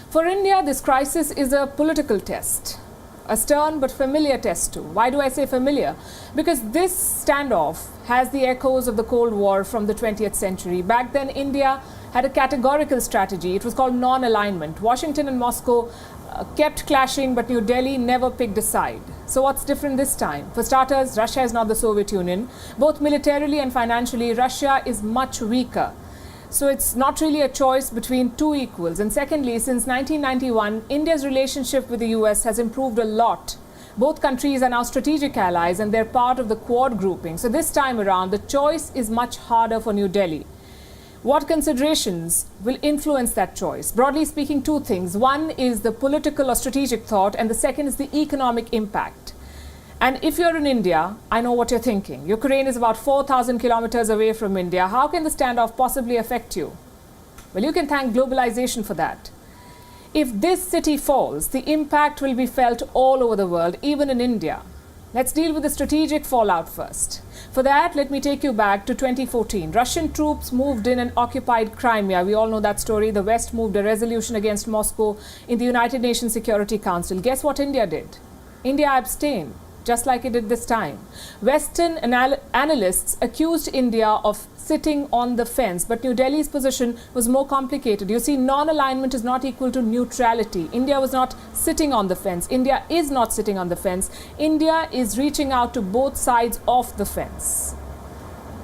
For India, this crisis is a political test, a stern but familiar test too. Why do I say familiar? Because this standoff has the echoes of the Cold War from the 20th century. Back then, India had a categorical strategy. It was called non-alignment. Washington and Moscow kept clashing, but New Delhi never picked a side. So what's different this time? For starters, Russia is not the Soviet Union. Both militarily and financially, Russia is much weaker. So it's not really a choice between two equals. And secondly, since 1991, India's relationship with the US has improved a lot. Both countries are now strategic allies and they're part of the Quad grouping. So this time around, the choice is much harder for New Delhi. What considerations will influence that choice? Broadly speaking, two things. One is the political or strategic thought, and the second is the economic impact. And if you're in India, I know what you're thinking. Ukraine is about 4,000 kilometers away from India. How can the standoff possibly affect you? Well, you can thank globalization for that. If this city falls, the impact will be felt all over the world, even in India. Let's deal with the strategic fallout first. For that, let me take you back to 2014. Russian troops moved in and occupied Crimea. We all know that story. The West moved a resolution against Moscow in the United Nations Security Council. Guess what India did? India abstained, just like it did this time. Western analysts accused India of sitting on the fence, but New Delhi's position was more complicated. You see, non-alignment is not equal to neutrality. India was not sitting on the fence. India is not sitting on the fence. India is reaching out to both sides of the fence.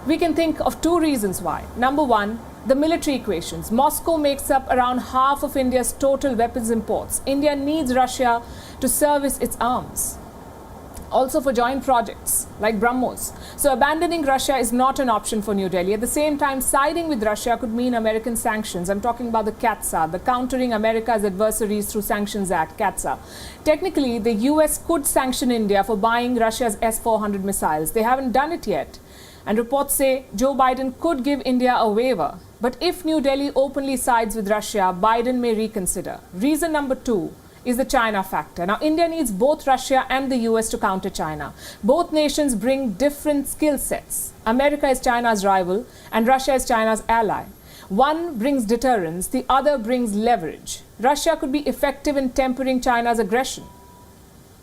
We can think of two reasons why. Number one, the military equations. Moscow makes up around half of India's total weapons imports. India needs Russia to service its arms. Also for joint projects like BrahMos. So abandoning Russia is not an option for New Delhi. At the same time, siding with Russia could mean American sanctions. I'm talking about the CAATSA, the Countering America's Adversaries Through Sanctions Act, CAATSA. Technically, the US could sanction India for buying Russia's S-400 missiles. They haven't done it yet. And reports say Joe Biden could give India a waiver. But if New Delhi openly sides with Russia, Biden may reconsider. Reason number two is the China factor. Now, India needs both Russia and the US to counter China. Both nations bring different skill sets. America is China's rival and Russia is China's ally. One brings deterrence, the other brings leverage. Russia could be effective in tempering China's aggression,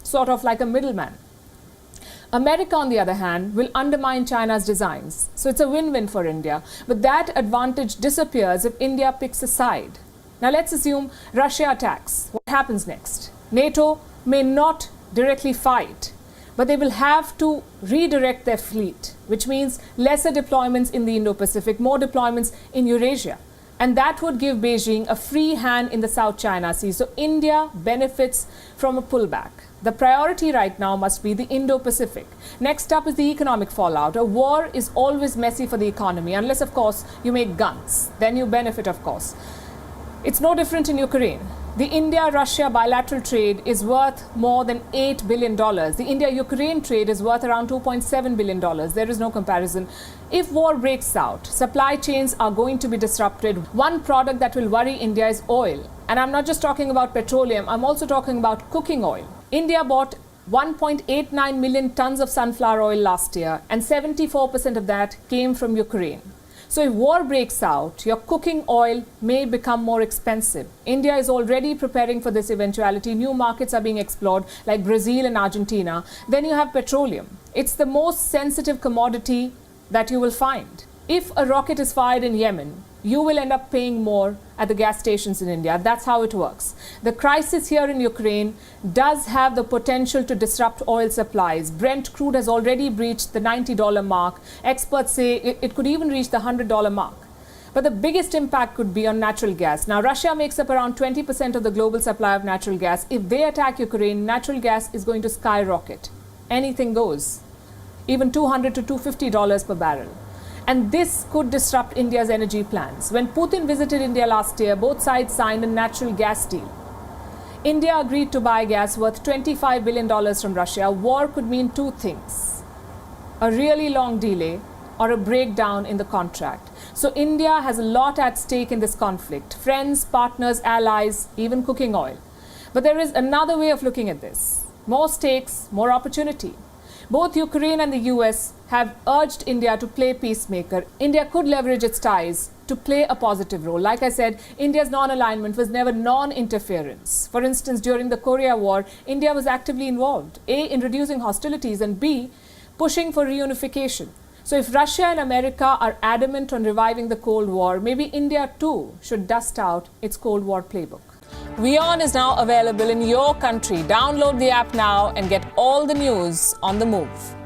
sort of like a middleman. America, on the other hand, will undermine China's designs. So it's a win-win for India. But that advantage disappears if India picks a side. Now let's assume Russia attacks. What happens next? NATO may not directly fight, but they will have to redirect their fleet, which means lesser deployments in the Indo-Pacific, more deployments in Eurasia. And that would give Beijing a free hand in the South China Sea. So India benefits from a pullback. The priority right now must be the Indo-Pacific. Next up is the economic fallout. A war is always messy for the economy, unless, of course, you make guns. Then you benefit, of course. It's no different in Ukraine. The India-Russia bilateral trade is worth more than $8 billion. The India-Ukraine trade is worth around $2.7 billion. There is no comparison. If war breaks out, supply chains are going to be disrupted. One product that will worry India is oil. And I'm not just talking about petroleum, I'm also talking about cooking oil. India bought 1.89 million tons of sunflower oil last year, and 74% of that came from Ukraine. So if war breaks out, your cooking oil may become more expensive. India is already preparing for this eventuality. New markets are being explored, like Brazil and Argentina. Then you have petroleum. It's the most sensitive commodity that you will find. If a rocket is fired in Yemen, you will end up paying more at the gas stations in India. That's how it works. The crisis here in Ukraine does have the potential to disrupt oil supplies. Brent crude has already breached the $90 mark. Experts say it could even reach the $100 mark. But the biggest impact could be on natural gas. Now, Russia makes up around 20% of the global supply of natural gas. If they attack Ukraine, natural gas is going to skyrocket. Anything goes, even $200 to $250 per barrel. And this could disrupt India's energy plans. When Putin visited India last year, both sides signed a natural gas deal. India agreed to buy gas worth $25 billion from Russia. War could mean two things: a really long delay or a breakdown in the contract. So India has a lot at stake in this conflict: friends, partners, allies, even cooking oil. But there is another way of looking at this: more stakes, more opportunity. Both Ukraine and the US have urged India to play peacemaker. India could leverage its ties to play a positive role. Like I said, India's non-alignment was never non-interference. For instance, during the Korea War, India was actively involved, A, in reducing hostilities, and B, pushing for reunification. So if Russia and America are adamant on reviving the Cold War, maybe India too should dust out its Cold War playbook. WION is now available in your country. Download the app now and get all the news on the move.